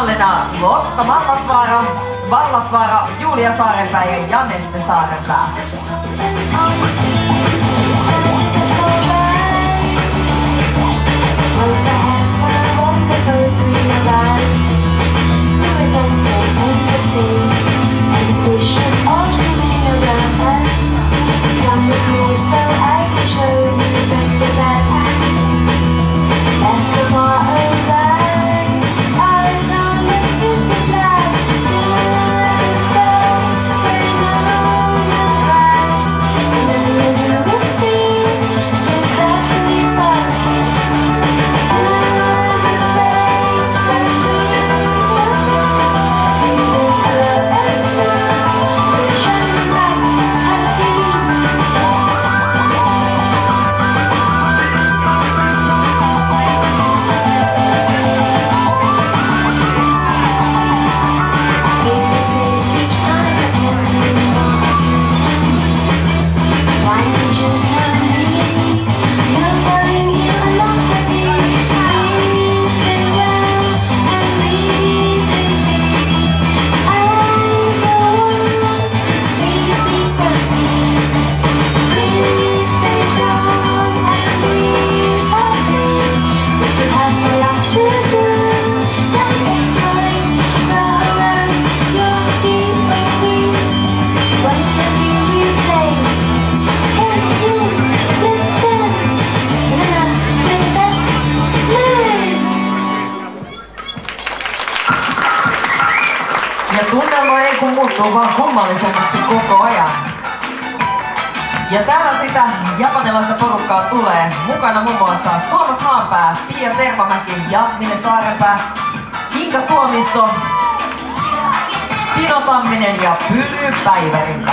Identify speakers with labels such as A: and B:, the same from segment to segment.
A: Finaalina Lotta Vallasvaara, Julia Saarenpää ja Janette Saarenpää. Tunnelma ei kun muuttuu vaan kummallisemmaksi koko ajan. Ja täällä sitä japanilaista porukkaa tulee. Mukana muun muassa Tuomas Haanpää, Pia Tervamäki, Jasmine Saarenpää, Inka Tuomisto, Pino Tamminen ja Pyry Päivärinta.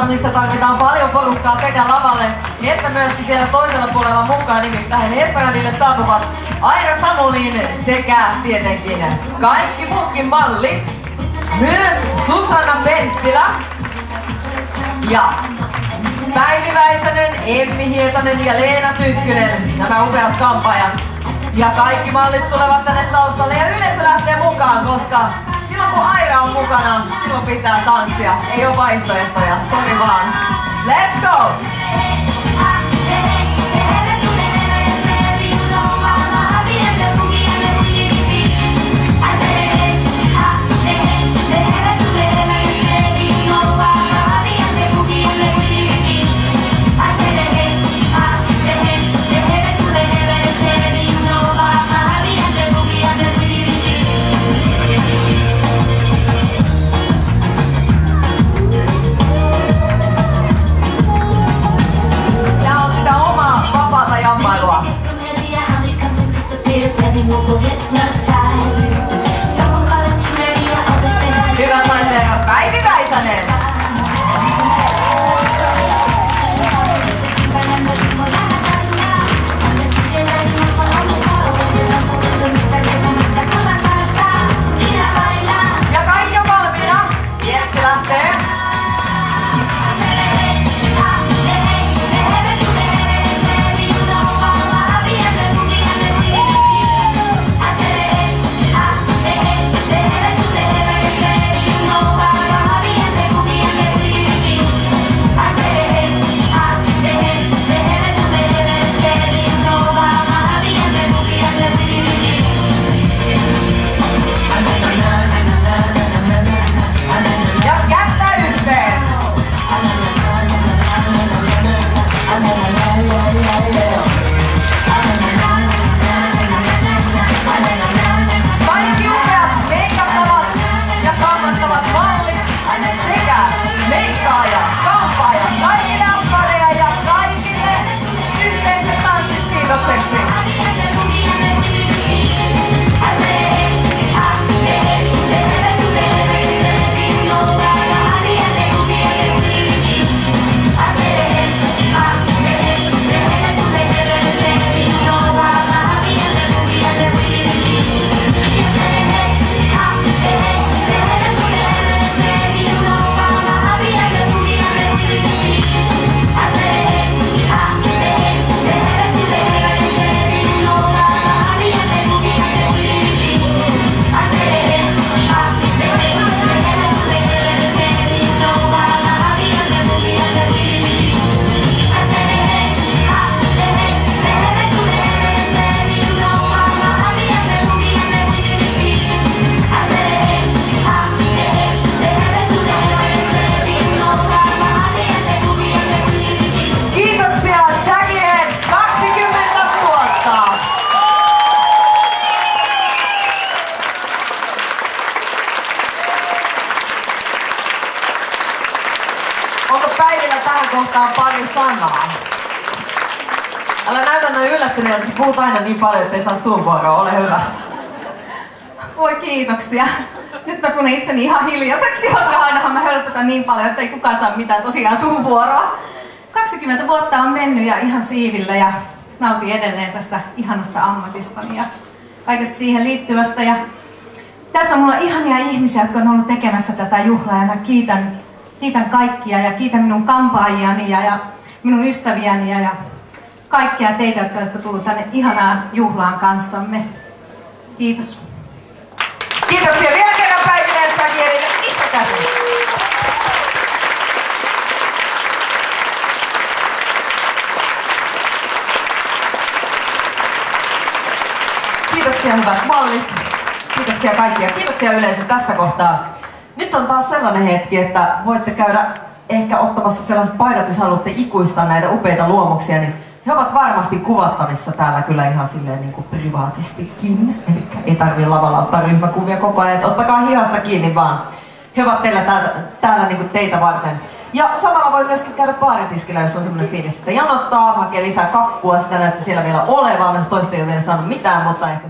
A: Missä tarvitaan paljon porukkaa sekä lavalle että myöskin siellä toisella puolella mukaan, nimittäin Esplanadille saapuvat Aira Samulin sekä tietenkin kaikki muutkin mallit, myös Susanna Penttilä ja Päivi Väisänen, Emmi Hietanen ja Leena Tykkönen, nämä upeat kampaajat. Ja kaikki mallit tulevat tänne taustalle ja yleisö lähtee mukaan, koska silloin kun Aira on mukana, silloin pitää tanssia. Ei ole vaihtoehtoja, sori vaan. Let's go!
B: Boogie
A: Päivillä tähän kohtaan pari sanaa. Älä näytä noin yllättyneeltä, sä puhut aina niin paljon, ettei saa suun vuoroa. Ole hyvä.
B: Voi kiitoksia. Nyt mä tunnen itseni ihan hiljaiseksi, koska ainahan mä hölpötän niin paljon, että ei kukaan saa mitään tosiaan suun vuoroa. 20 vuotta on mennyt ja ihan siivillä ja nautin edelleen tästä ihanasta ammatistani ja kaikesta siihen liittyvästä. Ja tässä on mulla ihania ihmisiä, jotka on ollut tekemässä tätä juhlaa ja mä kiitän kaikkia ja kiitän minun kampaajiani ja minun ystäviäni ja kaikkia teitä, jotka olette tullut tänne ihanaan juhlaan kanssamme. Kiitos.
A: Kiitoksia vielä kerran Päiville ja Shakirille. Istukaa. Kiitoksia hyvät mallit. Kiitoksia kaikkia. Kiitoksia yleisö tässä kohtaa. Nyt on taas sellainen hetki, että voitte käydä ehkä ottamassa sellaiset paidat, jos haluatte ikuistaa näitä upeita luomuksia, niin he ovat varmasti kuvattavissa täällä kyllä ihan silleen niin kuin privaatistikin. Eli ei tarvitse lavalla ottaa ryhmäkuvia koko ajan, että ottakaa hihasta kiinni vaan. He ovat teillä täällä niin kuin teitä varten. Ja samalla voi myöskin käydä baaritiskillä, jos on semmoinen fiilis, että janottaa, hakee lisää kakkua, sitä näyttää siellä vielä olevan. Toista ei ole vielä saanut mitään, mutta ehkä